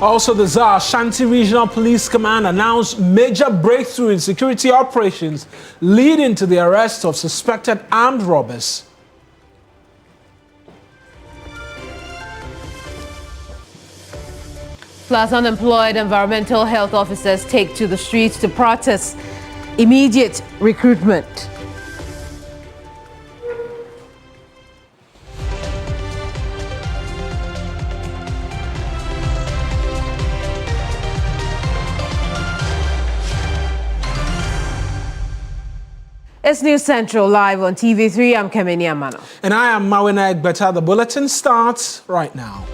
Also, the Ashanti Regional Police Command announced major breakthrough in security operations leading to the arrest of suspected armed robbers. Plus, unemployed environmental health officers take to the streets to protest immediate recruitment. It's News Central live on TV3. I'm Kemini Amanor. And I am Mawuena Egbeta. The bulletin starts right now.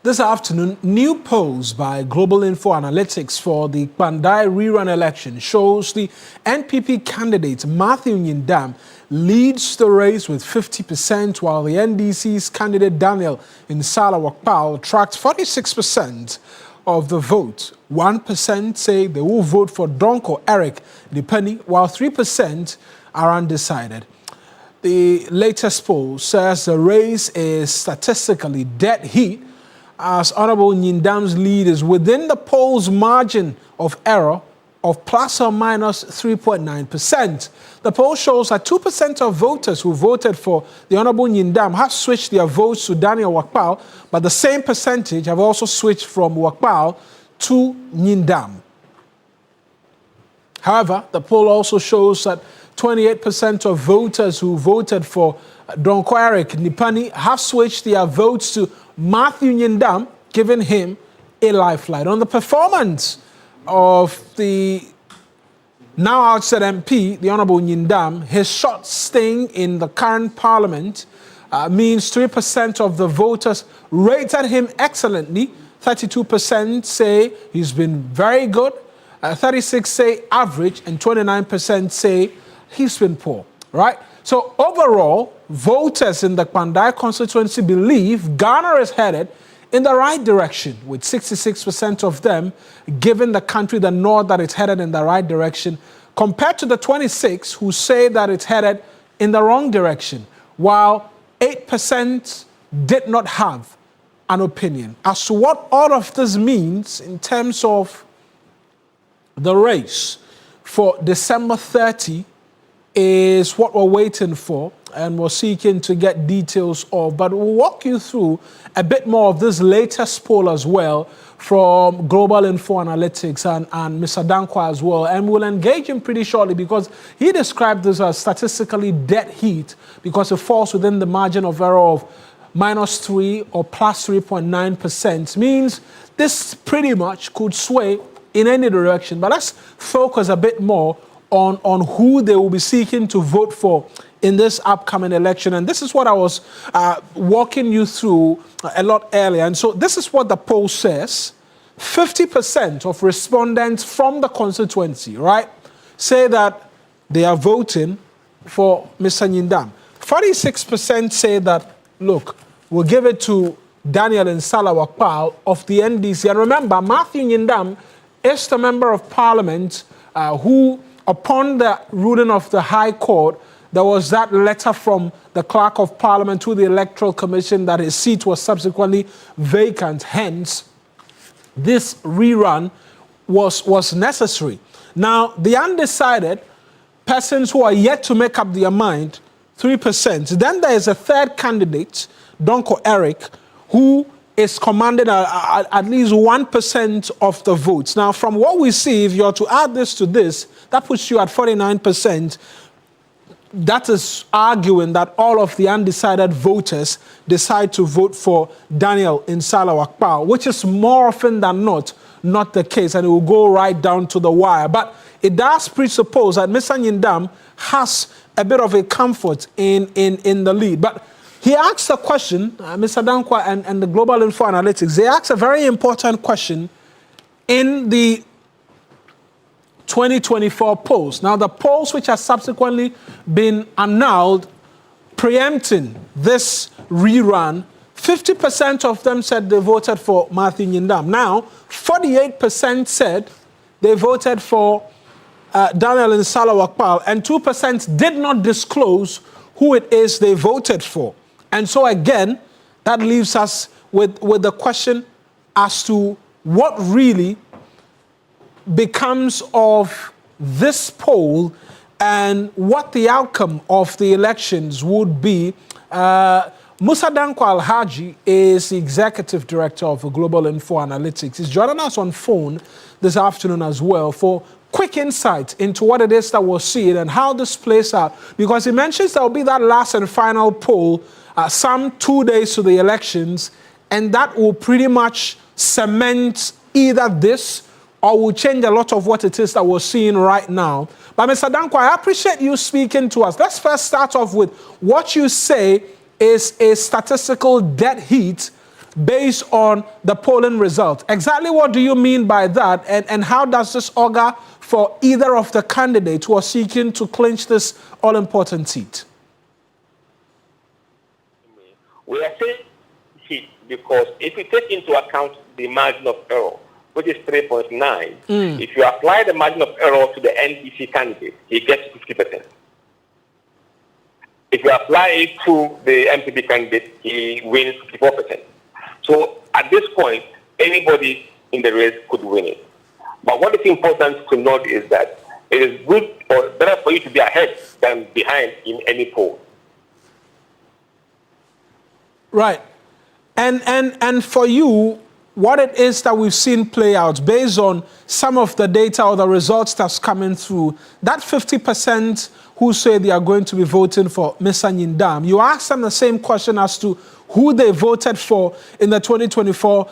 This afternoon, new polls by Global Info Analytics for the Kpandai rerun election shows the NPP candidate Matthew Nyindam leads the race with 50%, while the NDC's candidate Daniel Insala-Wakpal attracts 46% of the vote. 1% say they will vote for Donko Eric Dipeni, while 3% are undecided. The latest poll says the race is statistically dead heat, as Honorable Nyindam's lead is within the poll's margin of error of plus or minus 3.9%. The poll shows that 2% of voters who voted for the Honorable Nyindam have switched their votes to Daniel Wakpal, but the same percentage have also switched from Wakpal to Nyindam. However, the poll also shows that 28% of voters who voted for Donko Eric Nipani have switched their votes to Matthew Nyindam, giving him a lifeline. On the performance of the now outside MP, the Honorable Nyindam, his short staying in the current parliament means 3% of the voters rated him excellently. 32% say he's been very good, 36% say average, and 29% say he's been poor, right? So overall, voters in the Kpandai constituency believe Ghana is headed in the right direction, with 66% of them giving the country the nod that it's headed in the right direction, compared to the 26% who say that it's headed in the wrong direction, while 8% did not have an opinion. As to what all of this means in terms of the race for December 30 is what we're waiting for, and we're seeking to get details of. But we'll walk you through a bit more of this latest poll as well from Global Info Analytics and Mr. Dankwa as well. And we'll engage him pretty shortly because he described this as statistically dead heat because it falls within the margin of error of minus 3 or plus 3.9%. Means this pretty much could sway in any direction. But let's focus a bit more on who they will be seeking to vote for in this upcoming election. And this is what I was walking you through a lot earlier. And so this is what the poll says. 50% of respondents from the constituency, right, say that they are voting for Mr. Nyindam. 46% say that, look, we'll give it to Daniel Insala-Wakpal of the NDC. And remember, Matthew Nyindam is the member of parliament who, upon the ruling of the High Court, there was that letter from the Clerk of Parliament to the Electoral Commission that his seat was subsequently vacant. Hence, this rerun was necessary. Now, the undecided persons who are yet to make up their mind, 3%. Then there is a third candidate, Donko Eric, who is commanded at least 1% of the votes. Now, from what we see, if you're to add this to this, that puts you at 49%. That is arguing that all of the undecided voters decide to vote for Daniel Insala-Wakpal, which is more often than not the case, and it will go right down to the wire. But it does presuppose that Mr. Nyindam has a bit of a comfort in the lead. But He asked a question, Mr. Dankwa and the Global Info Analytics, they asked a very important question in the 2024 polls. Now, the polls which have subsequently been annulled, preempting this rerun, 50% of them said they voted for Matthew Nyindam. Now, 48% said they voted for Daniel Nsala Wakpal, and 2% did not disclose who it is they voted for. And so again, that leaves us with the question as to what really becomes of this poll and what the outcome of the elections would be. Musa Dankwa Alhaji is the executive director of Global Info Analytics. He's joining us on phone this afternoon as well for quick insight into what it is that we're seeing and how this plays out. Because he mentions there will be that last and final poll some 2 days to the elections, and that will pretty much cement either this or will change a lot of what it is that we're seeing right now. But Mr. Dankwa, I appreciate you speaking to us. Let's first start off with what you say is a statistical dead heat based on the polling result. Exactly what do you mean by that, and how does this augur for either of the candidates who are seeking to clinch this all-important seat? We are saying heat because if you take into account the margin of error, which is 3.9, if you apply the margin of error to the NDC candidate, he gets 50%. If you apply it to the MPP candidate, he wins 54%. So at this point, anybody in the race could win it. But what is important to note is that it is good or better for you to be ahead than behind in any poll. Right. And for you, what it is that we've seen play out based on some of the data or the results that's coming through, that 50% who say they are going to be voting for Mr. Nyindam, you ask them the same question as to who they voted for in the 2024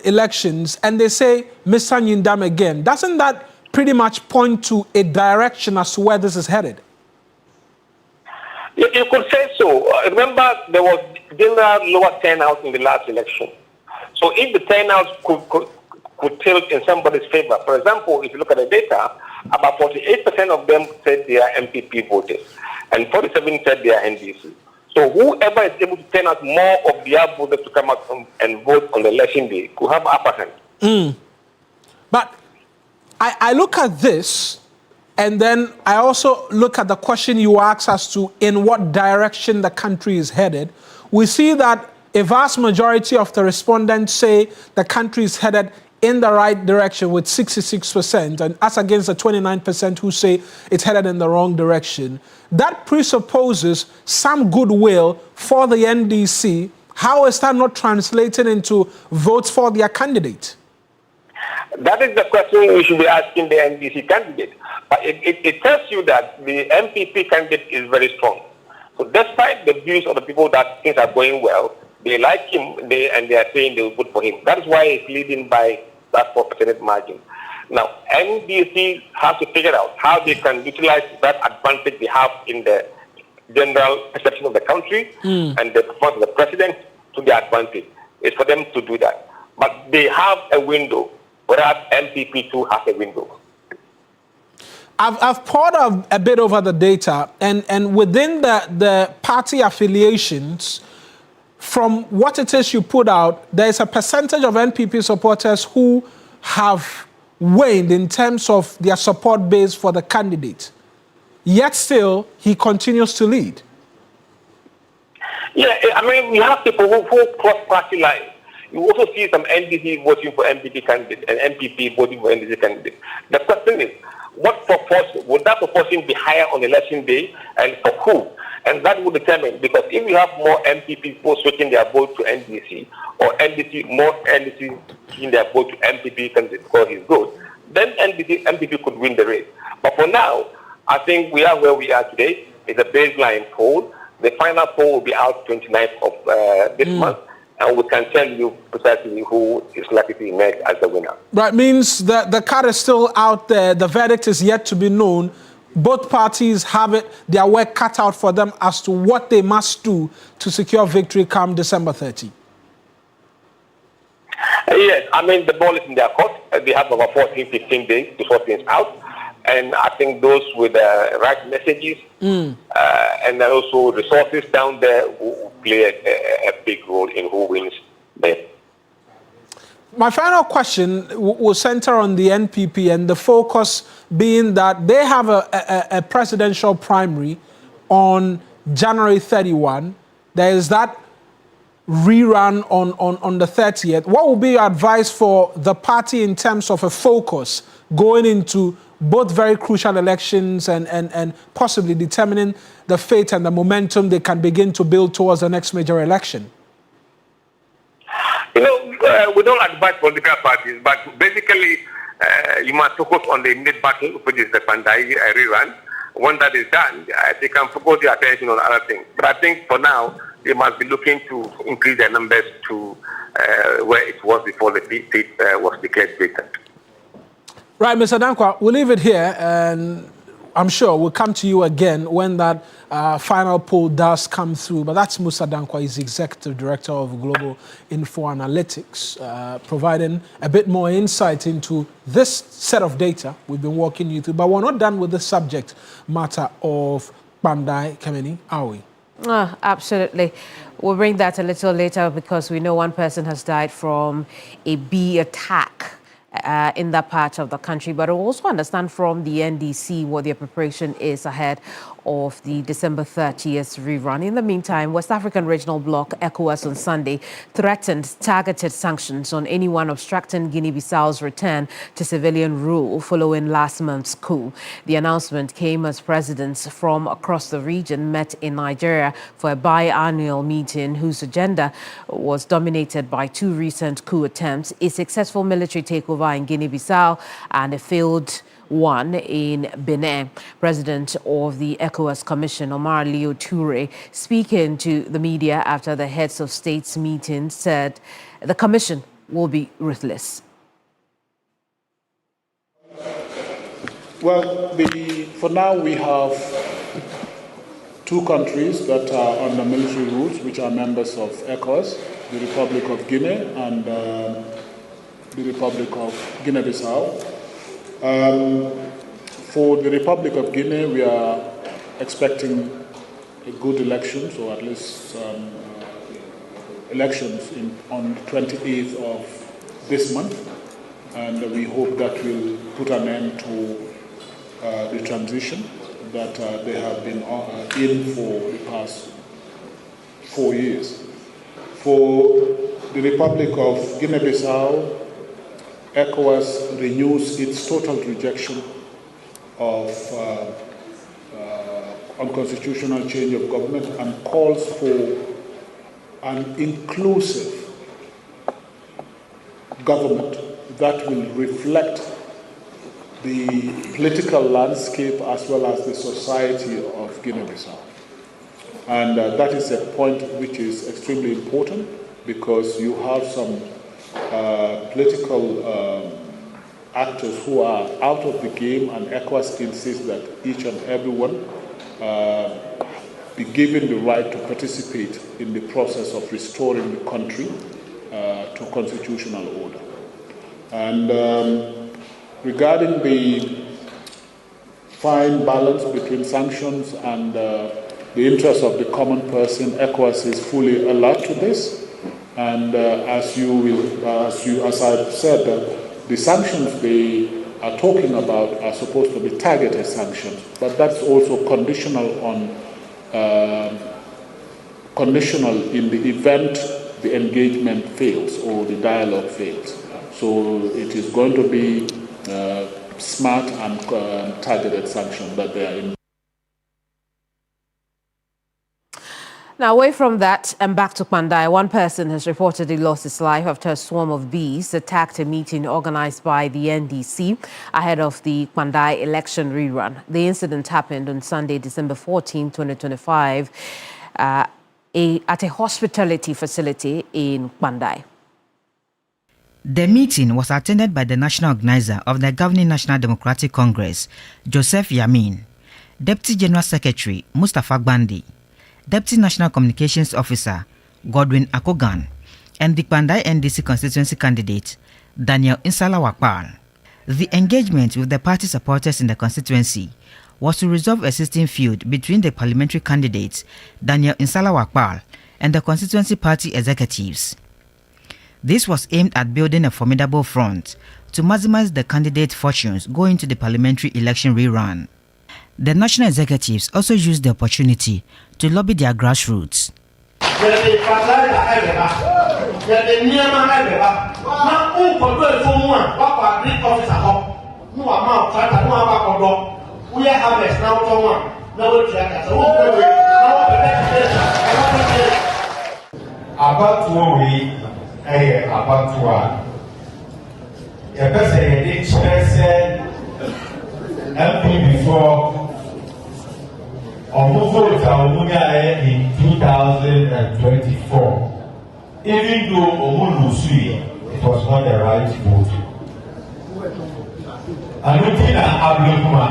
elections, and they say Mr. Nyindam again. Doesn't that pretty much point to a direction as to where this is headed? You could say so. Remember, there was general lower turnout in the last election. So if the turnout could tilt in somebody's favor, for example, if you look at the data, about 48% of them said they are MPP voters, and 47% said they are NDC. So whoever is able to turn out more of their voters to come out and vote on the election day could have upper hand. But I look at this, and then I also look at the question you asked as to in what direction the country is headed. We see that a vast majority of the respondents say the country is headed in the right direction with 66%, and as against the 29% who say it's headed in the wrong direction. That presupposes some goodwill for the NDC. How is that not translated into votes for their candidate? That is the question we should be asking the NDC candidate. But it tells you that the MPP candidate is very strong. So despite the views of the people that things are going well, they like him, and they are saying they will vote for him. That is why he's leading by that 4% margin. Now, NDC has to figure out how they can utilize that advantage they have in the general perception of the country and the performance of the president to their advantage. It's for them to do that. But they have a window, whereas MPP too has a window. I've poured a bit over the data, and within the party affiliations, from what it is you put out, there's a percentage of NPP supporters who have waned in terms of their support base for the candidate. Yet still, he continues to lead. Yeah, I mean, we have people who cross party lines. You also see some NDC voting for MPP candidate and MPP voting for NDC candidate. The question is, what proportion, would that proportion be higher on election day, and for who? And that will determine, because if you have more MPP people switching their vote to NDC, or more NDC switching their vote to MPP candidate because he's good, then MPP could win the race. But for now, I think we are where we are today. It's a baseline poll. The final poll will be out 29th of this month, and we can tell you precisely who is likely to emerge as the winner. That means that the card is still out there. The verdict is yet to be known. both parties have their work cut out for them as to what they must do to secure victory come December 30? Yes, I mean, the ball is in their court. They have about 14, 15 days to sort things out. And I think those with the right messages and also resources down there will play a big role in who wins there. My final question will center on the NPP and the focus being that they have a presidential primary on January 31. There is that rerun on the 30th. What will be your advice for the party in terms of a focus going into both very crucial elections and possibly determining the fate and the momentum they can begin to build towards the next major election? You know, we don't advise political parties, but basically you must focus on the immediate battle, which is the Kpandai rerun. When that is done, they can focus their attention on other things. But I think for now, they must be looking to increase their numbers to where it was before the seat was declared vacant. Right, Mr. Dankwa, we'll leave it here, and I'm sure we'll come to you again when that final poll does come through. But that's Musa Dankwa. He's Executive Director of Global Info Analytics, providing a bit more insight into this set of data we've been walking you through. But we're not done with the subject matter of Kpandai, Kemini, are we? Absolutely. We'll bring that a little later because we know one person has died from a bee attack in that part of the country, but we'll also understand from the NDC what their preparation is ahead of the December 30th rerun. In the meantime, West African Regional Bloc, ECOWAS, on Sunday threatened targeted sanctions on anyone obstructing Guinea-Bissau's return to civilian rule following last month's coup. The announcement came as presidents from across the region met in Nigeria for a biannual meeting whose agenda was dominated by two recent coup attempts, a successful military takeover in Guinea-Bissau and a failed one in Benin. President of the ECOWAS Commission, Omar Leo Toure, speaking to the media after the heads of states meeting, said the commission will be ruthless. Well, for now we have two countries that are under military rules, which are members of ECOWAS, the Republic of Guinea and the Republic of Guinea-Bissau. For the Republic of Guinea, we are expecting a good elections, or at least elections on the 28th of this month, and we hope that will put an end to the transition that they have been in for the past 4 years. For the Republic of Guinea-Bissau, ECOWAS renews its total rejection of unconstitutional change of government and calls for an inclusive government that will reflect the political landscape as well as the society of Guinea-Bissau. And that is a point which is extremely important because you have some political actors who are out of the game, and ECOWAS insists that each and everyone be given the right to participate in the process of restoring the country to constitutional order. And regarding the fine balance between sanctions and the interests of the common person, ECOWAS is fully alert to this. And as I've said, the sanctions they are talking about are supposed to be targeted sanctions, but that's also conditional in the event the engagement fails or the dialogue fails. So it is going to be smart and targeted sanctions that they are in. Now, away from that and back to Kpandai, one person has reportedly lost his life after a swarm of bees attacked a meeting organized by the NDC ahead of the Kpandai election rerun. The incident happened on Sunday, December 14, 2025, at a hospitality facility in Kpandai. The meeting was attended by the national organizer of the governing National Democratic Congress, Joseph Yamin. Deputy General Secretary Mustafa Gbandi, Deputy National Communications Officer Godwin Akogan, and the Kpandai NDC constituency candidate Daniel Insala Wakpal. The engagement with the party supporters in the constituency was to resolve a existing feud between the parliamentary candidates Daniel Insala Wakpal and the constituency party executives. This was aimed at building a formidable front to maximize the candidates' fortunes going to the parliamentary election rerun. The national executives also used the opportunity to lobby their grassroots. Before in 2024, even though it was not the right vote. And looking at Ablukuma,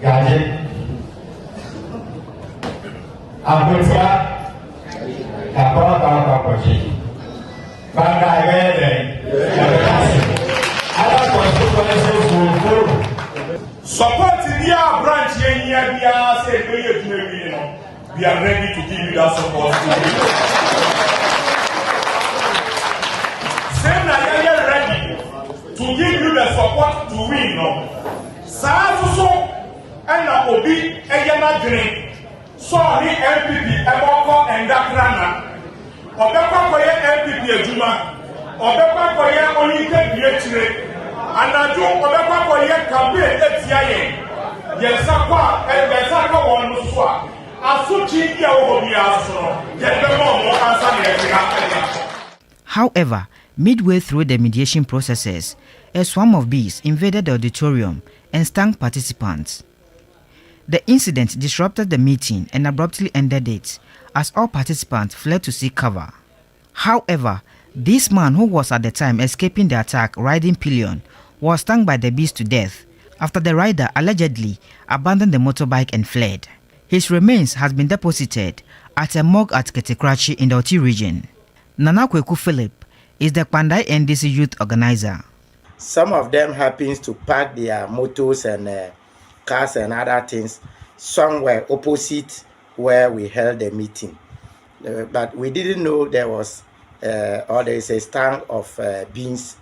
Gadget, Abuja, Kapapa, Kpandai, other constituencies will follow. Support the branch here, we are ready to give you that support. Same like you are ready to give you the support to win. So and Obi Eyana Green, sorry MPP Eboko and Dakrana, Obeka Koye MPP Ejuma, Obeka Koye Olike Biechire, and I do Obeka Koye campaign Etiaye. However, midway through the mediation processes, a swarm of bees invaded the auditorium and stung participants. The incident disrupted the meeting and abruptly ended it as all participants fled to seek cover. However, this man, who was at the time escaping the attack riding pillion, was stung by the bees to death after the rider allegedly abandoned the motorbike and fled. His remains has been deposited at a morgue at Ketekrachi in the Oti region. Nana Kweku Philip is the Kpandai NDC youth organizer. Some of them happens to park their motors and cars and other things somewhere opposite where we held the meeting. But we didn't know there was or there is a stand of beans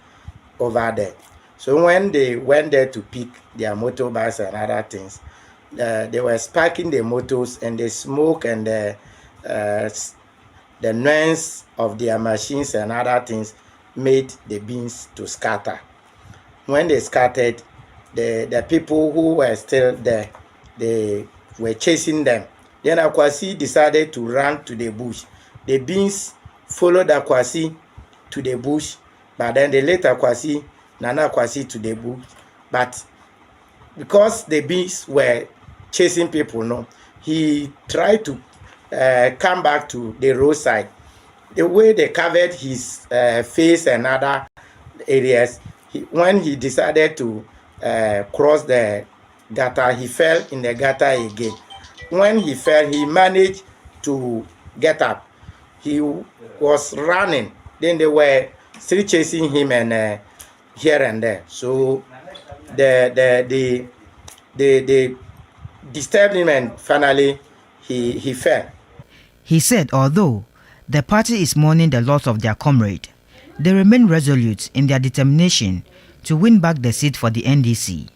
over there. So when they went there to pick their motorbikes and other things, they were sparking the motors, and the smoke and the noise of their machines and other things made the beans to scatter. When they scattered, the people who were still there, they were chasing them. Then Akwasi decided to run to the bush. The beans followed Akwasi to the bush, but then they let Nana Akwasi to the bush. But because the bees were chasing people, he tried to come back to the roadside. The way they covered his face and other areas, when he decided to cross the gutter, he fell in the gutter again. When he fell, he managed to get up. He was running. Then they were still chasing him and here and there. So the disturbed him, and finally he fell. He said although the party is mourning the loss of their comrade, they remain resolute in their determination to win back the seat for the NDC.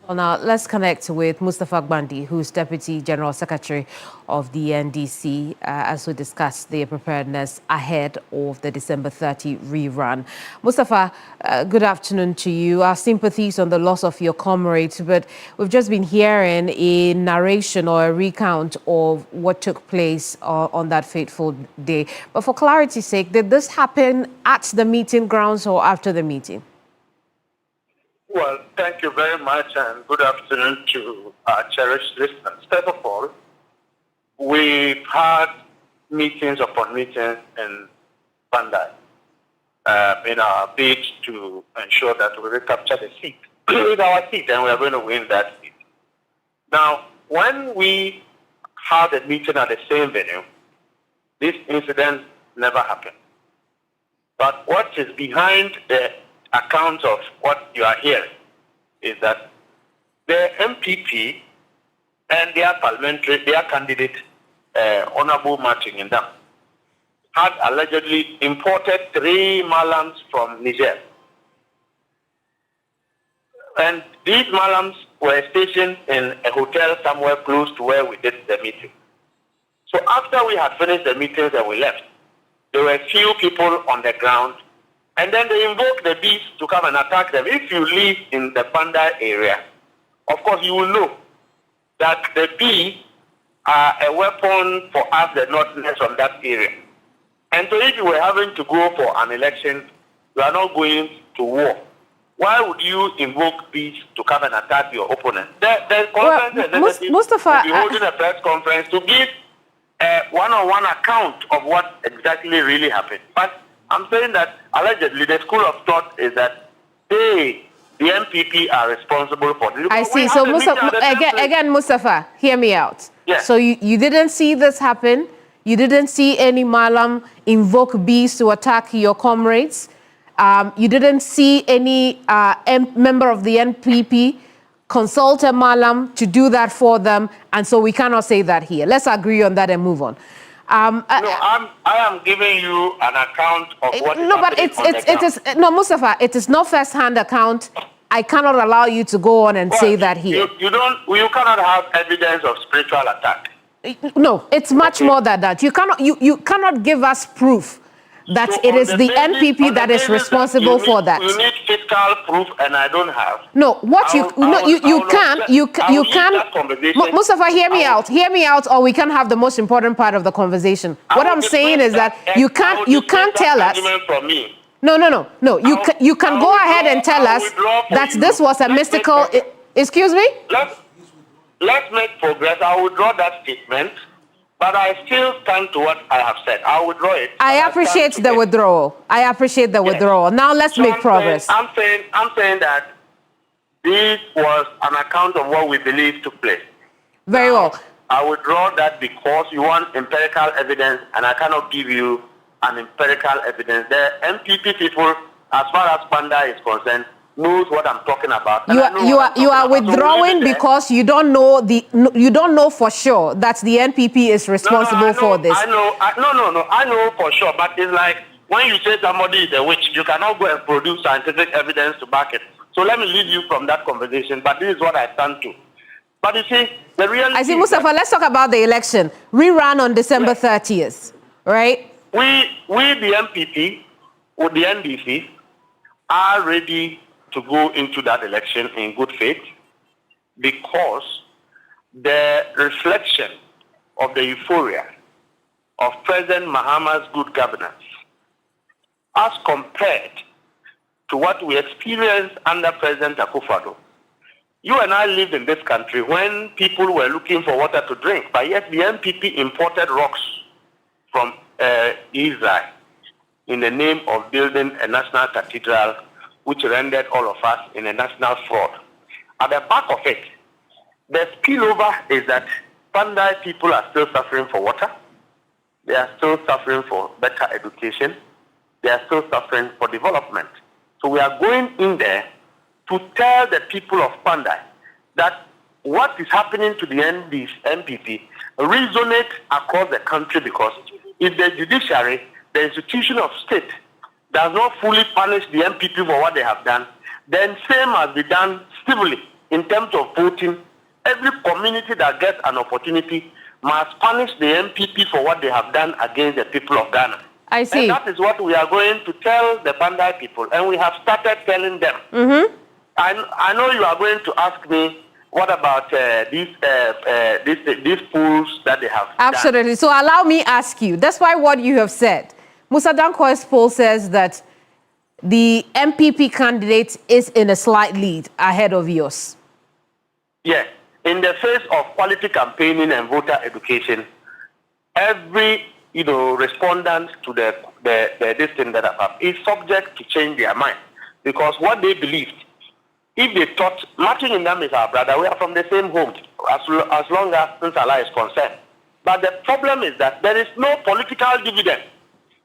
Well, now let's connect with Mustafa Gbandi, who's Deputy General Secretary of the NDC, as we discuss their preparedness ahead of the December 30 rerun. Mustafa, good afternoon to you. Our sympathies on the loss of your comrades, but we've just been hearing a narration or a recount of what took place on that fateful day. But for clarity's sake, did this happen at the meeting grounds or after the meeting? Well, thank you very much, and good afternoon to our cherished listeners. First of all, we've had meetings upon meetings in Kpandai. in our bid to ensure that we recapture the seat. With our seat, and we are going to win that seat. Now, when we had a meeting at the same venue, this incident never happened. But what is behind the account of what you are hearing is that the MPP and their candidate, Honorable Martin in them, had allegedly imported 3 malams from Niger. And these malams were stationed in a hotel somewhere close to where we did the meeting. So after we had finished the meetings and we left, there were few people on the ground, and then they invoked the bees to come and attack them. If you live in the Kpandai area, of course you will know that the bees are a weapon for us, the Northerners from that area. And so if you were having to go for an election, you are not going to war. Why would you invoke peace to come and attack your opponent? The conference Mustafa, will be holding a press conference to give a one-on-one account of what exactly really happened. But I'm saying that allegedly the school of thought is that they, the MPP, are responsible for this. I see. So again, Mustafa, hear me out. Yes. So you didn't see this happen. You didn't see any Malam invoke bees to attack your comrades. You didn't see any member of the NPP consult a Malam to do that for them, and so we cannot say that here. Let's agree on that and move on. I am giving you an account of what is happening on Mustafa, it is not first-hand account. I cannot allow you to go on and say that here. You cannot have evidence of spiritual attack. No, it's much more than that. You cannot give us proof that So it is the NPP that is responsible for that. You need fiscal proof, and I don't have. No, what you can. Mustafa, hear me out. Hear me out, or we can have the most important part of the conversation. What I'm saying is that you can't tell us. No. You can go ahead and tell us that this was a mystical. Excuse me. Let's make progress. I will withdraw that statement. But I still stand to what I have said. I will withdraw it. I appreciate the withdrawal. I appreciate the withdrawal. Now let's make progress. I'm saying that this was an account of what we believe took place. Very well. I withdraw that because you want empirical evidence, and I cannot give you an empirical evidence. The MPP people, as far as Kpandai is concerned, knows what I'm talking about. You are withdrawing because you don't know for sure that the NPP is responsible for this. I know for sure, but it's like when you say somebody is a witch, you cannot go and produce scientific evidence to back it. So let me leave you from that conversation, but this is what I stand to. But you see, the reality I see, Mustafa, let's talk about the election. Rerun on December 30th, right? We the MPP, or the NDC, are ready to go into that election in good faith because the reflection of the euphoria of President Mahama's good governance as compared to what we experienced under President Akufo-Addo. You and I lived in this country when people were looking for water to drink, but yet the MPP imported rocks from Israel in the name of building a national cathedral, which rendered all of us in a national fraud. At the back of it, the spillover is that Kpandai people are still suffering for water. They are still suffering for better education. They are still suffering for development. So we are going in there to tell the people of Kpandai that what is happening to the MPP resonates across the country, because if the judiciary, the institution of state, does not fully punish the MPP for what they have done, then same must be done civilly in terms of voting. Every community that gets an opportunity must punish the MPP for what they have done against the people of Ghana. I see. And that is what we are going to tell the Kpandai people, and we have started telling them. Mm-hmm. I know you are going to ask me, what about these polls that they have Absolutely. done? So allow me ask you. That's why what you have said. Musa Danko's poll says that the MPP candidate is in a slight lead ahead of yours. Yes. In the face of quality campaigning and voter education, every respondents to this thing that have is subject to change their mind. Because what they believed, if they thought Martin Ndam is our brother, we are from the same home, as long as Nsala is concerned. But the problem is that there is no political dividend.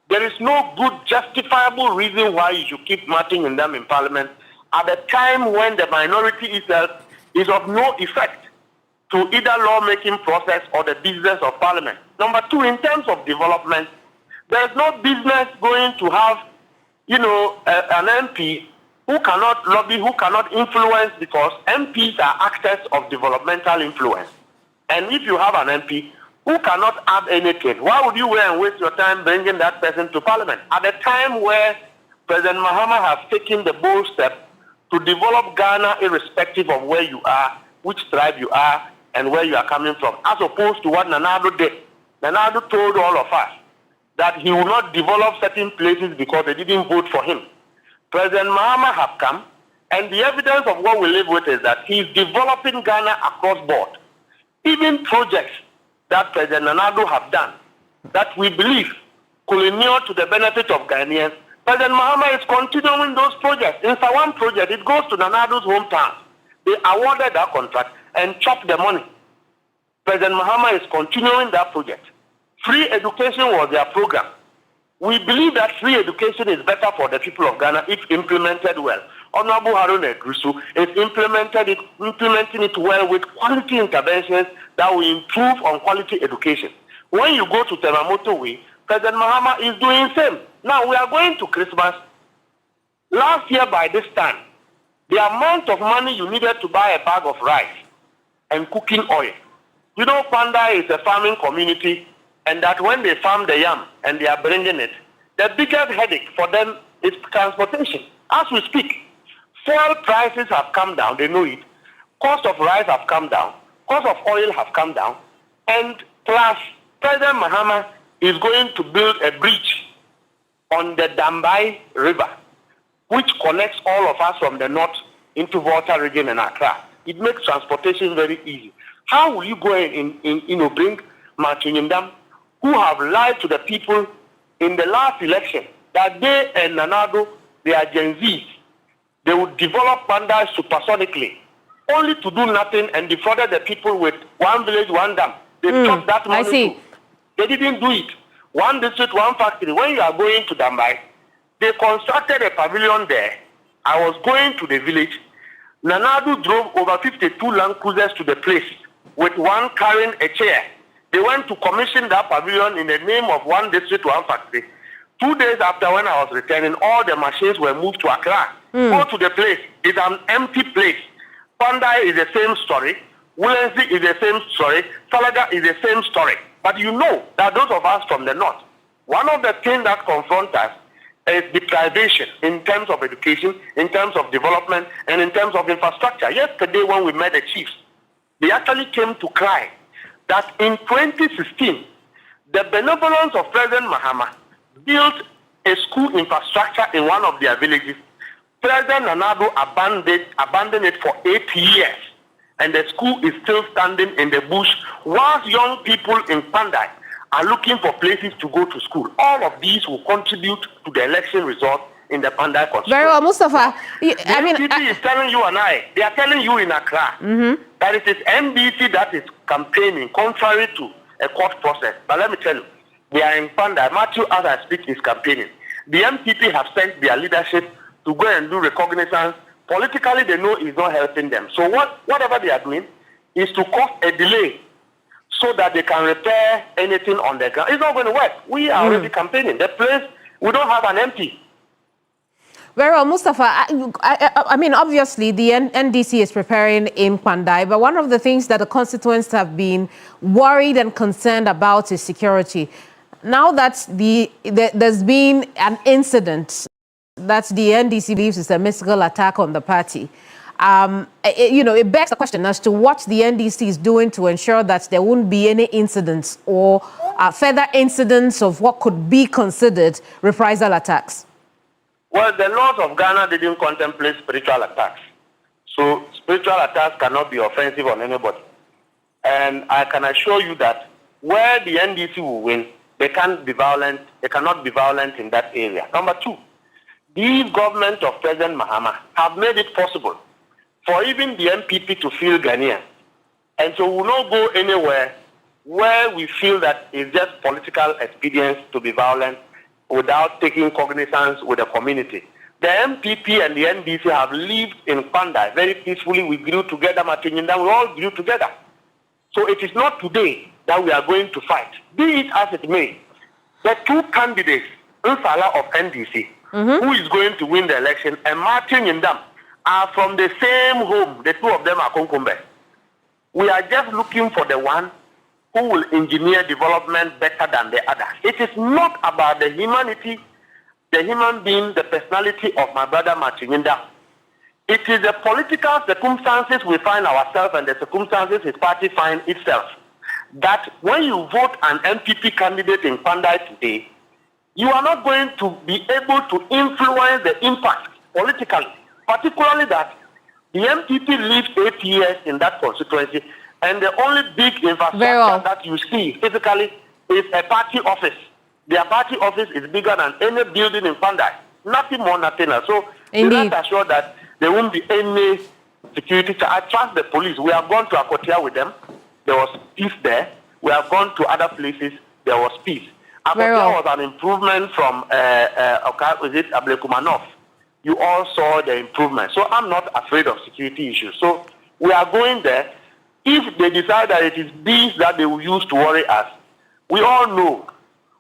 There is no good justifiable reason why you should keep Martin Ndam in parliament at a time when the minority itself is of no effect to either lawmaking process or the business of parliament. Number two, in terms of development, there is no business going to have, an MP who cannot lobby, who cannot influence, because MPs are actors of developmental influence. And if you have an MP who cannot add anything, why would you go and waste your time bringing that person to parliament? At a time where President Mahama has taken the bold step to develop Ghana irrespective of where you are, which tribe you are, and where you are coming from, as opposed to what Nanado did. Nanado told all of us that he will not develop certain places because they didn't vote for him. President Mahama has come, and the evidence of what we live with is that he is developing Ghana across board. Even projects that President Nanado have done, that we believe could inure to the benefit of Ghanaians, President Mahama is continuing those projects. In one project, it goes to Nanado's hometown. They awarded that contract and chopped the money. President Mahama is continuing that project. Free education was their program. We believe that free education is better for the people of Ghana if implemented well. Honorable Haruna Egrusu is implementing it well with quality interventions that will improve on quality education. When you go to Temamoto Way, President Mahama is doing the same. Now we are going to Christmas. Last year by this time, the amount of money you needed to buy a bag of rice and cooking oil. Kpandai is a farming community, and that when they farm the yam and they are bringing it, the biggest headache for them is transportation. As we speak, fuel prices have come down, they know it. Cost of rice have come down, cost of oil have come down, and plus President Mahama is going to build a bridge on the Dambai River, which connects all of us from the north into Volta region and Accra. It makes transportation very easy. How will you go and bring Martin Ndam, who have lied to the people in the last election that they and Nanado, they are Gen Zs, they would develop Kpandai supersonically, only to do nothing and defrauded the people with one village, one dam. They took that money. I see. Too. They didn't do it. One district, one factory. When you are going to Dambai, they constructed a pavilion there. I was going to the village. Nanado drove over 52 Land Cruisers to the place with one carrying a chair. They went to commission that pavilion in the name of one district, one factory. 2 days after, when I was returning, all the machines were moved to Accra. Go to the place. It's an empty place. Kpandai is the same story. Willensi is the same story. Salaga is the same story. But you know that those of us from the north, one of the things that confront us is deprivation in terms of education, in terms of development, and in terms of infrastructure. Yesterday when we met the chiefs, they actually came to cry that in 2016, the benevolence of President Mahama built a school infrastructure in one of their villages. President Nanado abandoned it for 8 years, and the school is still standing in the bush, whilst young people in Kpandai are looking for places to go to school. All of these will contribute to the election result in the Kpandai constituency. Very well, Mustafa. MDC is telling you and I, they are telling you in Accra that it is MDC that is campaigning contrary to a court process. But let me tell you, they are in Kpandai. Matthew, as I speak, is campaigning. The MPP have sent their leadership to go and do recognizance. Politically, they know it's not helping them. So whatever they are doing is to cause a delay so that they can repair anything on the ground. It's not going to work. We are already campaigning. The place, we don't have an MP. Very well, Mustafa. I mean, obviously, the NDC is preparing in Kpandai, but one of the things that the constituents have been worried and concerned about is security. Now that there's been an incident that the NDC believes is a mystical attack on the party, it begs the question as to what the NDC is doing to ensure that there won't be any incidents or further incidents of what could be considered reprisal attacks. Well, the laws of Ghana didn't contemplate spiritual attacks. So spiritual attacks cannot be offensive on anybody. And I can assure you that where the NDC will win, they can't be violent. They cannot be violent in that area. Number two, the government of President Mahama have made it possible for even the MPP to feel Ghanaian. And so we will not go anywhere where we feel that it's just political expedience to be violent without taking cognizance with the community. The MPP and the NDC have lived in Kpandai very peacefully. We grew together, Matunyinda, we all grew together. So it is not today that we are going to fight. Be it as it may, the two candidates, Nsala of NDC, who is going to win the election, and Martin Yindam, are from the same home. The two of them are Konkombe. We are just looking for the one who will engineer development better than the other. It is not about the humanity, the human being, the personality of my brother Martin Yindam. It is the political circumstances we find ourselves and the circumstances his party finds itself. That when you vote an MPP candidate in Kpandai today, you are not going to be able to influence the impact politically, particularly that the MPP lived 8 years in that constituency, and the only big infrastructure that you see physically is a party office. Their party office is bigger than any building in Kpandai. Nothing more, nothing else. So we rest assured that there won't be any security. I trust the police. We have gone to Akotia with them. There was peace there. We have gone to other places. There was peace. Akotia was an improvement from Ablekumanov. You all saw the improvement. So I'm not afraid of security issues. So we are going there. If they decide that it is these that they will use to worry us, we all know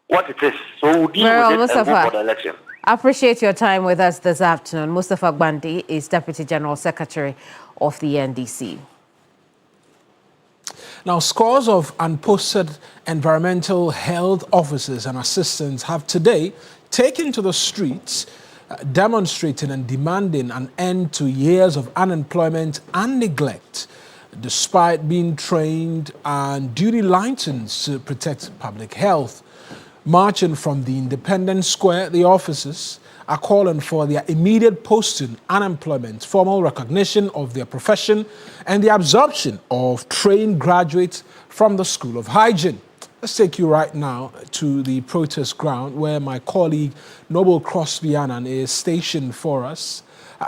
what it is. So we'll deal with it and go for the election. I appreciate your time with us this afternoon. Mustafa Kpandai is Deputy General Secretary of the NDC. Now, scores of unposted environmental health officers and assistants have today taken to the streets demonstrating and demanding an end to years of unemployment and neglect, despite being trained and duty licensed to protect public health. Marching from the Independence Square, the officers are calling for their immediate posting, unemployment, formal recognition of their profession, and the absorption of trained graduates from the School of Hygiene. Let's take you right now to the protest ground where my colleague Noble Crosby Annan is stationed for us.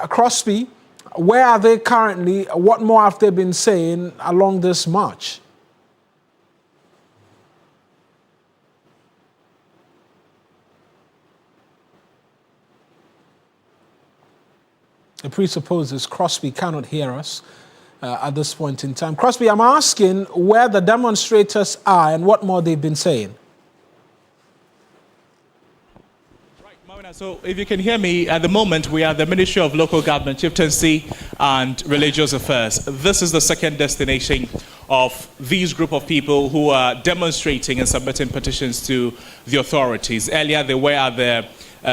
Crosby, where are they currently? What more have they been saying along this march? It presupposes Crosby cannot hear us at this point in time. Crosby, I'm asking where the demonstrators are and what more they've been saying. Right, Mawuena, so if you can hear me, at the moment we are at the Ministry of Local Government, Chieftaincy and Religious Affairs. This is the second destination of these group of people who are demonstrating and submitting petitions to the authorities. Earlier they were at the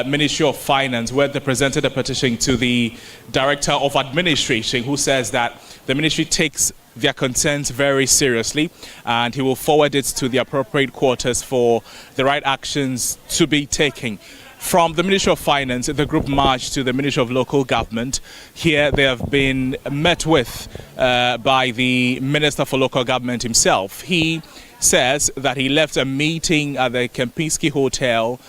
Ministry of Finance, where they presented a petition to the Director of Administration, who says that the ministry takes their concerns very seriously and he will forward it to the appropriate quarters for the right actions to be taken. From the Ministry of Finance, the group marched to the Ministry of Local Government. Here they have been met with by the Minister for Local Government himself. He says that he left a meeting at the Kempinski Hotel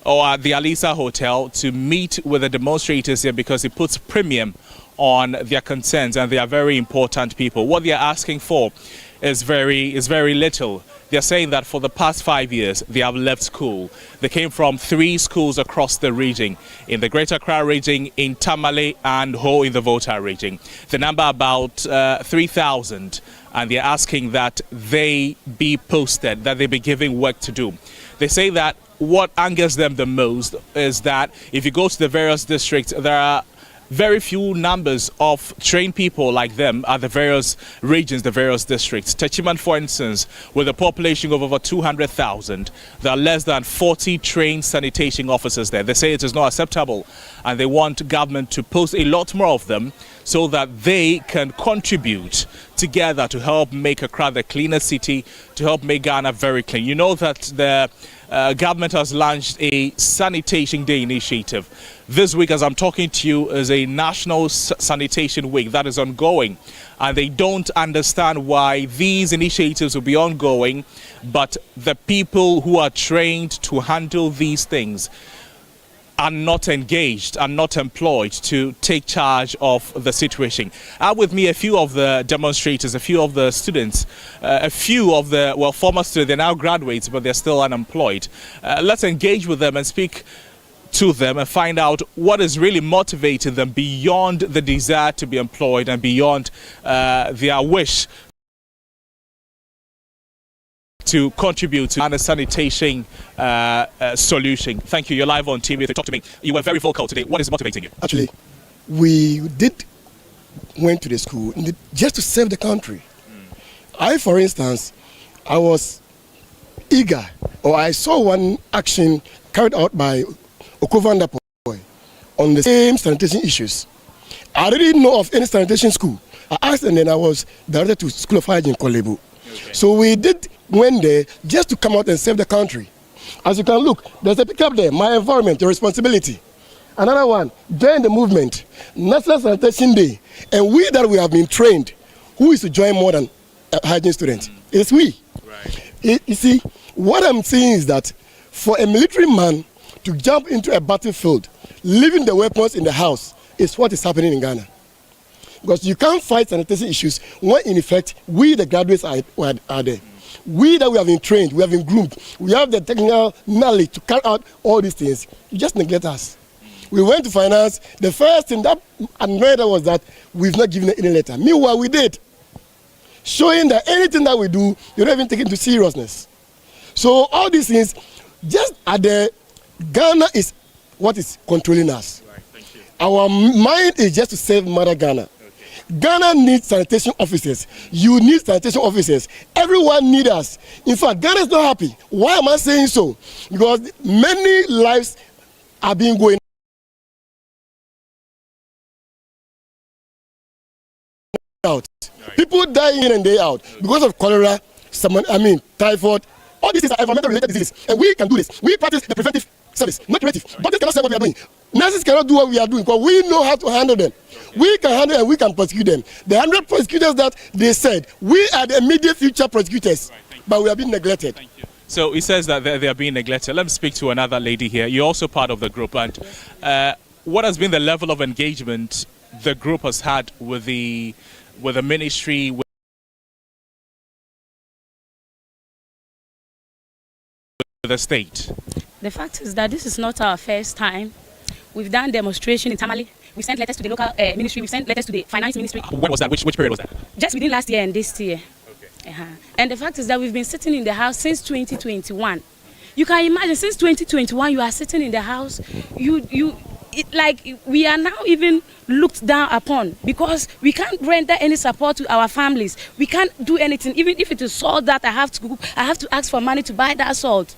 or at the Alisa Hotel to meet with the demonstrators here because he puts premium on their concerns and they are very important people. What they are asking for is very little. They are saying that for the past 5 years they have left school. They came from 3 schools across the region, in the Greater Accra region, in Tamale and Ho in the Volta region. The number about 3,000, and they are asking that they be posted, that they be given work to do. They say that what angers them the most is that if you go to the various districts, there are very few numbers of trained people like them at the various regions, the various districts. Techiman, for instance, with a population of over 200,000, there are less than 40 trained sanitation officers there. They say it is not acceptable and they want government to post a lot more of them so that they can contribute together to help make Accra the cleaner city, to help make Ghana very clean. You know that the government has launched a Sanitation Day initiative. This week, as I'm talking to you, is a National Sanitation Week that is ongoing. And they don't understand why these initiatives will be ongoing, but the people who are trained to handle these things are not engaged, are not employed to take charge of the situation. I have with me a few of the demonstrators, a few of the students, a few of the, well, former students. They're now graduates, but they're still unemployed. Let's engage with them and speak to them and find out what is really motivating them beyond the desire to be employed and beyond their wish to contribute to a sanitation solution. Thank you. You're live on TV. Talk to me. You were very vocal today. What is motivating you? Actually, we went to the school just to serve the country. I, for instance, I was eager, or I saw one action carried out by ECOWAS on the same sanitation issues. I didn't know of any sanitation school. I asked, and then I was directed to School of Hygiene in Kolebu. Okay. So we went there just to come out and serve the country. As you can look, there's a picture up there, my environment, your responsibility. Another one, join the movement, National Sanitation Day. And we have been trained, who is to join more than hygiene students? It's we. Right. You see, what I'm saying is that for a military man to jump into a battlefield, leaving the weapons in the house, is what is happening in Ghana. Because you can't fight sanitation issues when, in effect, we, the graduates, are there. We that we have been trained, we have been groomed, we have the technical knowledge to carry out all these things. You just neglect us. We went to finance. The first thing that annoyed us was that we've not given any letter. Meanwhile, we did. Showing that anything that we do, you don't even take it into seriousness. So all these things, just at the Ghana is what is controlling us. Right, thank you. Our mind is just to save Mother Ghana. Okay. Ghana needs sanitation officers. You need sanitation officers. Everyone needs us. In fact, Ghana is not happy. Why am I saying so? Because many lives are being going out. Right. People die in and day out because of cholera, typhoid. All these things are environmental related diseases. And we can do this. We practice the preventive service, not curative. Doctors cannot say what we are doing. Nurses cannot do what we are doing because we know how to handle them. Okay. We can handle and we can prosecute them. The 100 prosecutors that they said, we are the immediate future prosecutors, right, but we are being neglected. Thank you. So he says that they are being neglected. Let me speak to another lady here. You're also part of the group. And what has been the level of engagement the group has had with the ministry, with the state? The fact is that this is not our first time. We've done demonstration in Tamale. We sent letters to the local ministry. We sent letters to the finance ministry. When was that? Which period was that? Just within last year and this year. Okay. And the fact is that we've been sitting in the house since 2021. You can imagine, since 2021, you are sitting in the house. We are now even looked down upon because we can't render any support to our families. We can't do anything. Even if it is salt that I have to ask for money to buy that salt.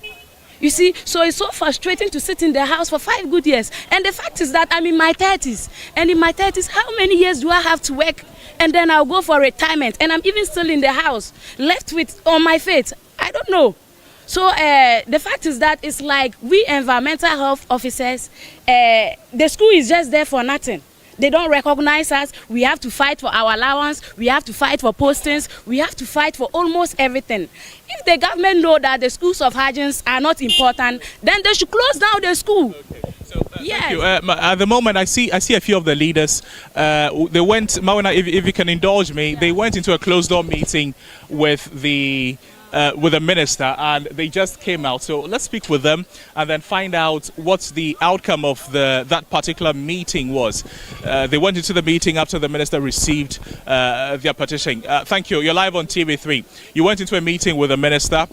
You see, so it's so frustrating to sit in the house for 5 good years. And the fact is that I'm in my 30s. And in my 30s, how many years do I have to work? And then I'll go for retirement. And I'm even still in the house, left with on my feet. I don't know. So the fact is that it's like we environmental health officers, the school is just there for nothing. They don't recognize us. We have to fight for our allowance. We have to fight for postings. We have to fight for almost everything. If the government know that the schools of hygiene are not important, then they should close down the school. Okay. So, yes. Thank you. At the moment, I see a few of the leaders. They went, Mawuena, if you can indulge me, they went into a closed-door meeting with the minister, and they just came out. So let's speak with them and then find out what the outcome of that particular meeting was. They went into the meeting after the minister received their petition. Thank you. You're live on TV3. You went into a meeting with the minister.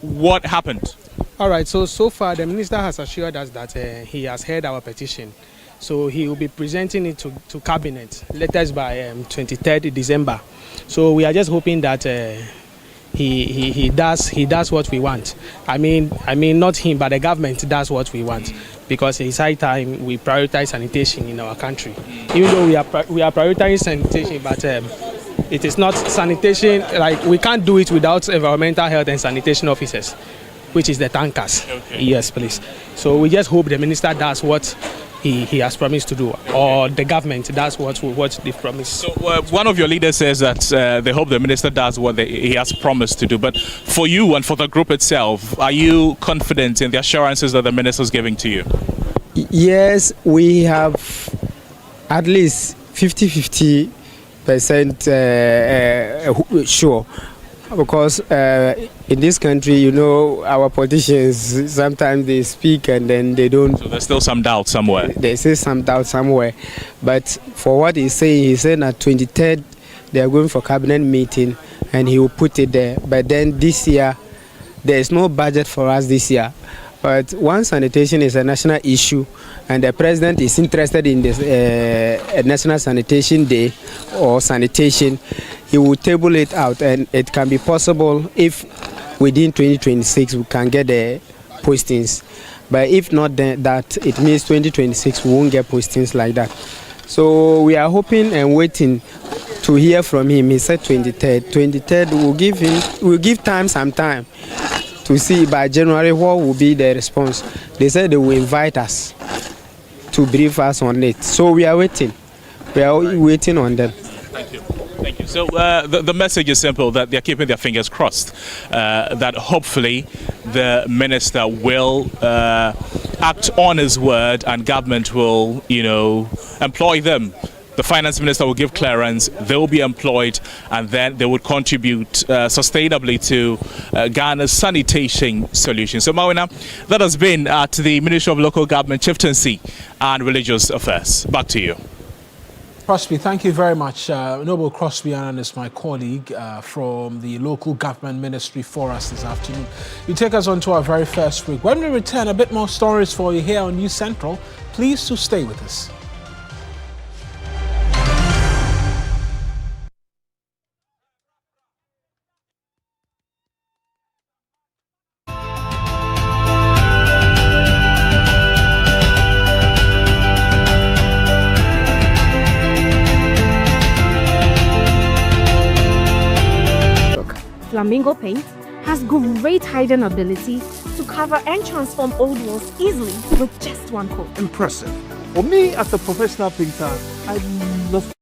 What happened? All right. So far, the minister has assured us that he has heard our petition. So he will be presenting it to cabinet latest by 23rd December. So we are just hoping that he does what we want. I mean not him, but the government does what we want, because it's high time we prioritize sanitation in our country. Even though we are prioritizing sanitation, but it is not sanitation, like we can't do it without environmental health and sanitation officers, which is the tankers. Okay. Yes, please. So we just hope the minister does what he has promised to do, or the government does what they've promised. So one of your leaders says that they hope the minister does what he has promised to do. But for you and for the group itself, are you confident in the assurances that the minister is giving to you? Yes, we have at least 50% sure. Because in this country, you know, our politicians, sometimes they speak and then they don't. So there's still some doubt somewhere. They say some doubt somewhere. But for what he's saying, he said that 23rd, they are going for cabinet meeting and he will put it there. But then this year, there is no budget for us this year. But once sanitation is a national issue and the president is interested in this National Sanitation Day or sanitation, he will table it out, and it can be possible if within 2026 we can get the postings. But if not that, it means 2026 we won't get postings like that. So we are hoping and waiting to hear from him. He said 23rd. 23rd we'll give time some time to see by January what will be the response. They said they will invite us to brief us on it. So we are waiting. We are waiting on them. Thank you. Thank you. So the message is simple, that they're keeping their fingers crossed, that hopefully the minister will act on his word and government will, employ them. The finance minister will give clearance, they will be employed, and then they would contribute sustainably to Ghana's sanitation solution. So Mawuena, that has been at the Ministry of Local Government, Chieftaincy and Religious Affairs. Back to you. Crosby, thank you very much. Noble Crosby Annan is my colleague from the Local Government Ministry for us this afternoon. You take us on to our very first break. When we return, a bit more stories for you here on News Central. Please to stay with us. Flamingo paint has great hiding ability to cover and transform old walls easily with just one coat. Impressive. For me, as a professional painter, I love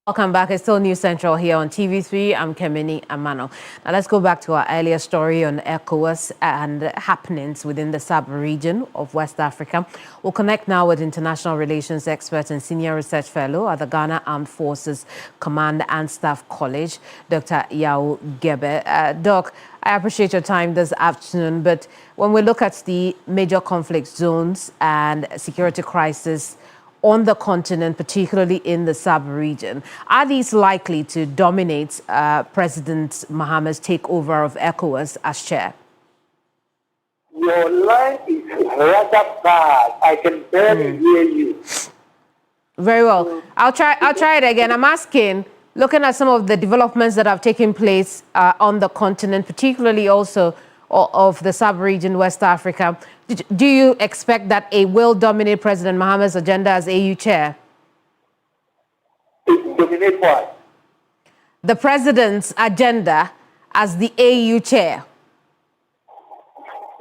Welcome back. It's still News Central here on TV3. I'm Kemini Amanor. Now let's go back to our earlier story on ECOWAS and happenings within the sub-region of West Africa. We'll connect now with international relations expert and senior research fellow at the Ghana Armed Forces Command and Staff College, Dr. Yao Gebe. Doc, I appreciate your time this afternoon, but when we look at the major conflict zones and security crisis on the continent, particularly in the sub-region, are these likely to dominate President Mahama's takeover of ECOWAS as chair? Your line is rather bad. I can barely hear you. Very well. I'll try it again. I'm asking, looking at some of the developments that have taken place on the continent, particularly also of the sub-region West Africa, do you expect that it will dominate President Mahama's agenda as AU chair? Dominate what? The president's agenda as the AU chair.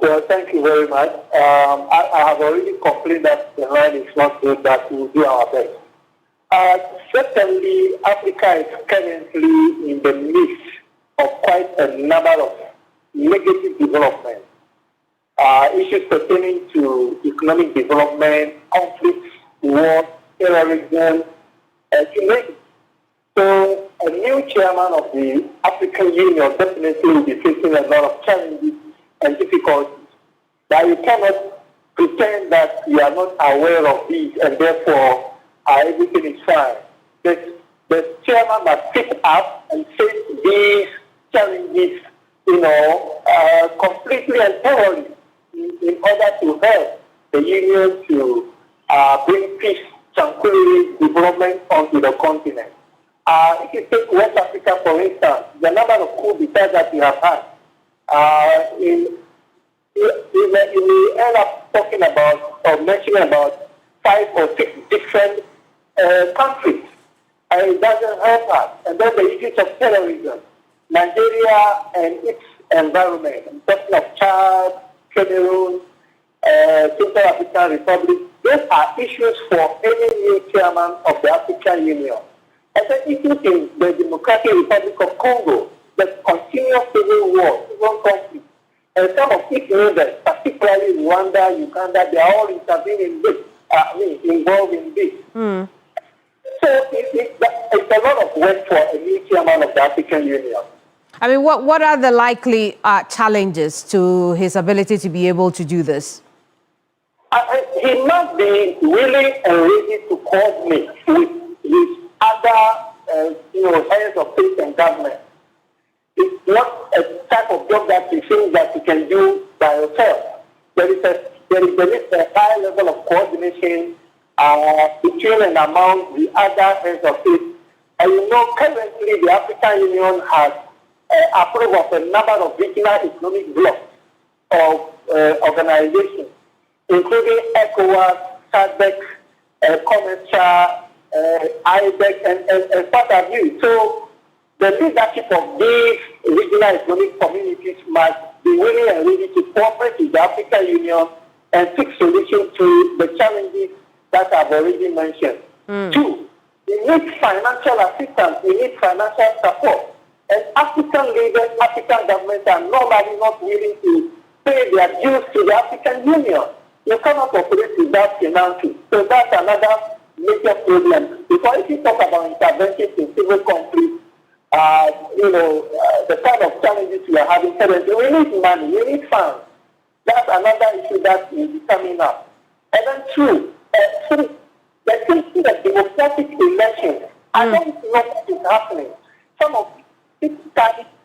Well, thank you very much. I have already complained that the line is not good, that we will do our best. Certainly, Africa is currently in the midst of quite a number of negative developments. Issues pertaining to economic development, conflicts, war, terrorism, so a new chairman of the African Union definitely will be facing a lot of challenges and difficulties. But you cannot pretend that you are not aware of these and therefore everything is fine. The chairman must pick up and face these challenges, completely and thoroughly, in order to help the union to bring peace, tranquility, development onto the continent. If you take West Africa, for instance, the number of coups d'etat that we have had, you may end up talking about or mentioning about 5 or 6 different countries. And it doesn't help us. And then the issues of terrorism, Nigeria and its environment, I'm talking of Chad, Cameroon, Central African Republic, those are issues for any new chairman of the African Union. And the issues in the Democratic Republic of Congo, the continuous civil war, civil conflict, and some of its neighbors, particularly Rwanda, Uganda, they are all intervening in this, involved in this. So it's a lot of work for a new chairman of the African Union. I mean, what are the likely challenges to his ability to be able to do this? He must be willing and ready to coordinate with his other, heads of state and government. It's not a type of job that he thinks that he can do by himself. There is a high level of coordination between and among the other heads of state. And currently the African Union has approved of a number of regional economic blocks of organizations, including ECOWAS, SADC, COMESA, IBEC, and what have you. So the leadership of these regional economic communities must be willing and ready to cooperate with the African Union and seek solutions to the challenges that I've already mentioned. 2, we need financial assistance, we need financial support. And African leaders, African governments are normally not willing to pay their dues to the African Union. You cannot operate without financing. So that's another major problem. Because if you talk about interventions in civil conflict, the kind of challenges we are having currently, we need money, we need funds. That's another issue that is coming up. And then 2, the democratic elections, I don't know what is happening. Some of these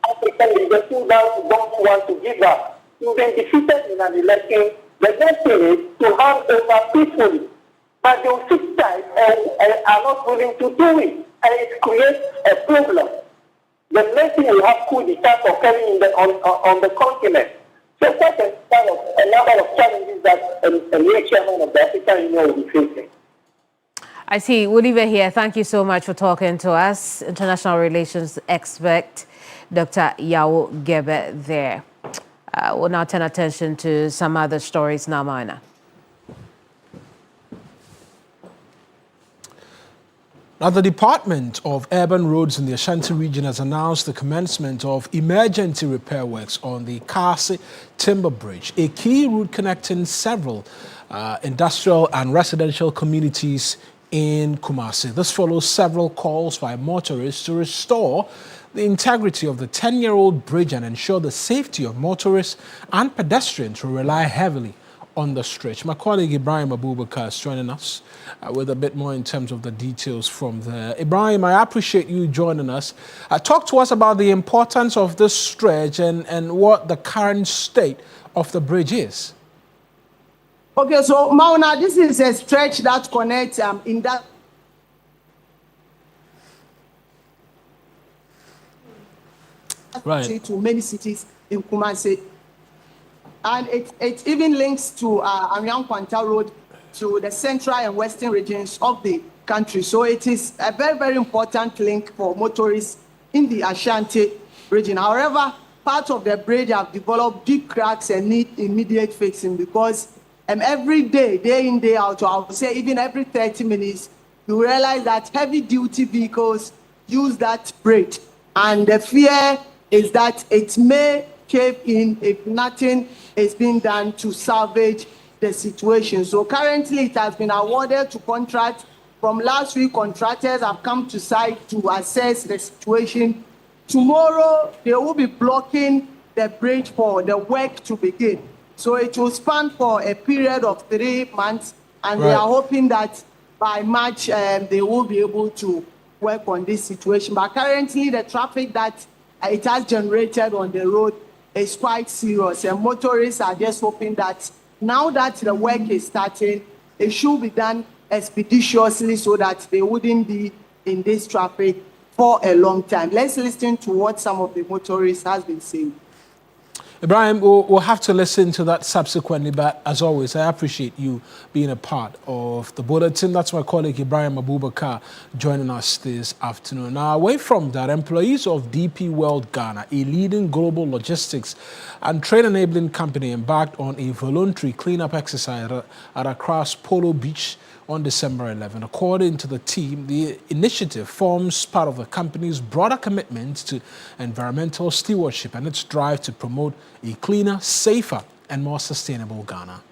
African leaders who don't want to give up, you've been defeated in an election, the next thing is to hand over peacefully. But they'll sit tight and are not willing to do it. And it creates a problem. The next thing we have coup d'etat occurring on the continent. So that's a number of challenges that a new chairman of the African Union will be facing. I see. We'll leave it here. Thank you so much for talking to us. International relations expert, Dr. Yao Gebe there. We'll now turn attention to some other stories now, Mawuena. Now, the Department of Urban Roads in the Ashanti region has announced the commencement of emergency repair works on the Kasi Timber Bridge, a key route connecting several industrial and residential communities in Kumasi. This follows several calls by motorists to restore the integrity of the 10-year-old bridge and ensure the safety of motorists and pedestrians who rely heavily on the stretch. My colleague Ibrahim Abubakar is joining us with a bit more in terms of the details from there. Ibrahim, I appreciate you joining us. Talk to us about the importance of this stretch and what the current state of the bridge is. Okay, so Mawuena, this is a stretch that connects in that to many cities in Kumasi. And it even links to Arian Kwanta Road to the central and western regions of the country. So it is a very, very important link for motorists in the Ashanti region. However, part of the bridge have developed deep cracks and need immediate fixing because every day, day in, day out, or I would say even every 30 minutes, you realize that heavy-duty vehicles use that bridge. And the fear is that it may cave in if nothing is being done to salvage the situation. So currently it has been awarded to contract. From last week, contractors have come to site to assess the situation. Tomorrow, they will be blocking the bridge for the work to begin. So it will span for a period of 3 months, and they are hoping that by March, they will be able to work on this situation. But currently, the traffic that it has generated on the road is quite serious, and motorists are just hoping that now that the work is starting, it should be done expeditiously so that they wouldn't be in this traffic for a long time. Let's listen to what some of the motorists has been saying. Ibrahim, we'll have to listen to that subsequently, but as always, I appreciate you being a part of the bulletin. That's my colleague Ibrahim Abubakar joining us this afternoon. Now, away from that, employees of DP World Ghana, a leading global logistics and trade enabling company, embarked on a voluntary cleanup exercise at Accra's Polo Beach on December 11. According to the team, the initiative forms part of the company's broader commitment to environmental stewardship and its drive to promote a cleaner, safer, and more sustainable Ghana.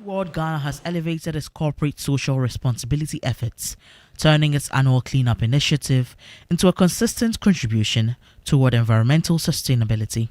World Ghana has elevated its corporate social responsibility efforts, turning its annual cleanup initiative into a consistent contribution toward environmental sustainability.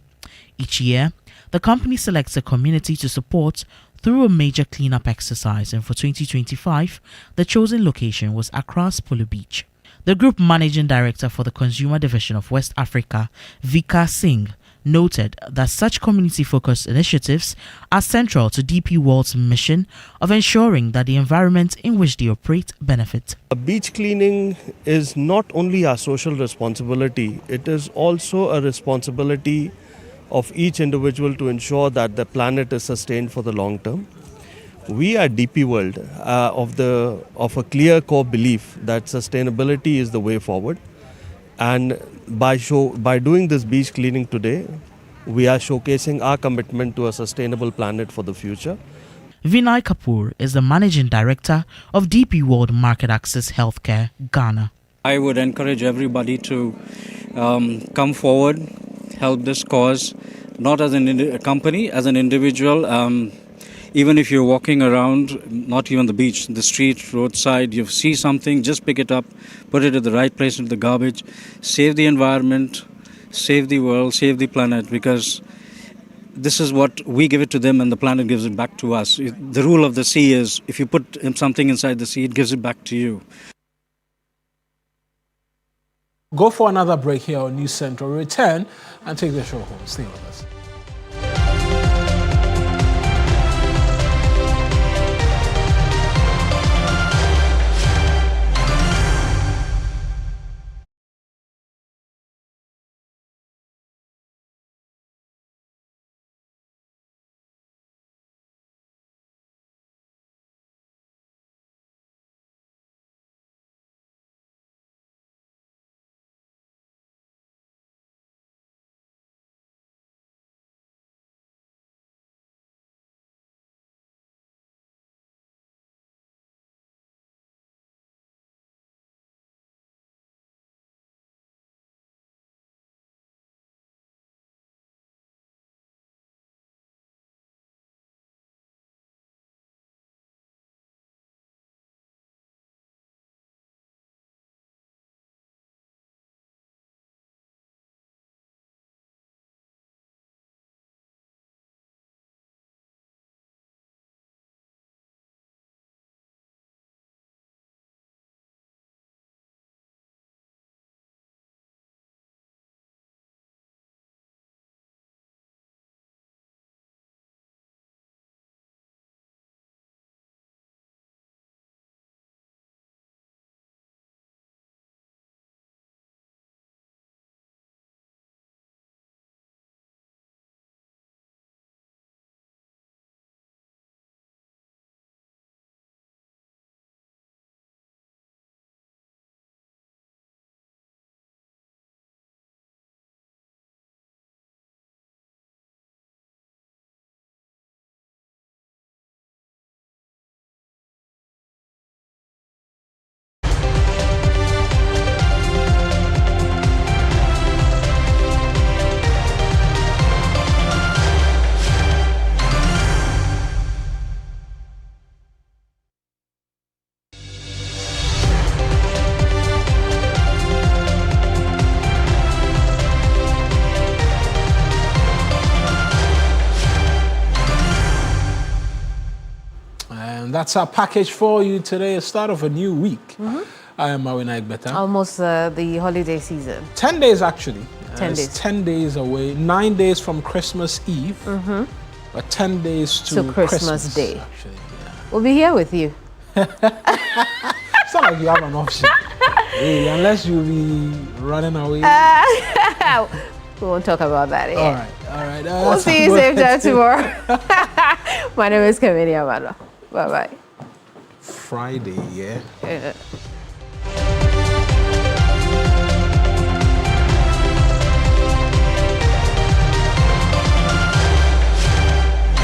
Each year, the company selects a community to support through a major cleanup exercise, and for 2025, the chosen location was Accra's Polo Beach. The Group Managing Director for the Consumer Division of West Africa, Vika Singh, noted that such community-focused initiatives are central to DP World's mission of ensuring that the environment in which they operate benefit. Beach cleaning is not only our social responsibility, it is also a responsibility of each individual to ensure that the planet is sustained for the long term. We at DP World of a clear core belief that sustainability is the way forward, and by doing this beach cleaning today, we are showcasing our commitment to a sustainable planet for the future. Vinay Kapoor is the Managing Director of DP World Market Access Healthcare, Ghana. I would encourage everybody to come forward, help this cause, not as a company, as an individual. Even if you're walking around, not even the beach, the street, roadside, you see something, just pick it up, put it at the right place into the garbage, save the environment, save the world, save the planet, because this is what we give it to them and the planet gives it back to us. The rule of the sea is if you put something inside the sea, it gives it back to you. Go for another break here on News Central. Return and take the show home. Stay with us. And that's our package for you today, a start of a new week. I am Mawuena Egbeta. Almost the holiday season. 10 days actually. 10 days. It's 10 days away. 9 days from Christmas Eve. But 10 days to Christmas Day. Actually, yeah. We'll be here with you. It's not like you have an option. Hey, unless you'll be running away. We won't talk about that yet. All right. We'll see you same time tomorrow. My name is Kemini Amanor. Bye-bye. Friday, yeah.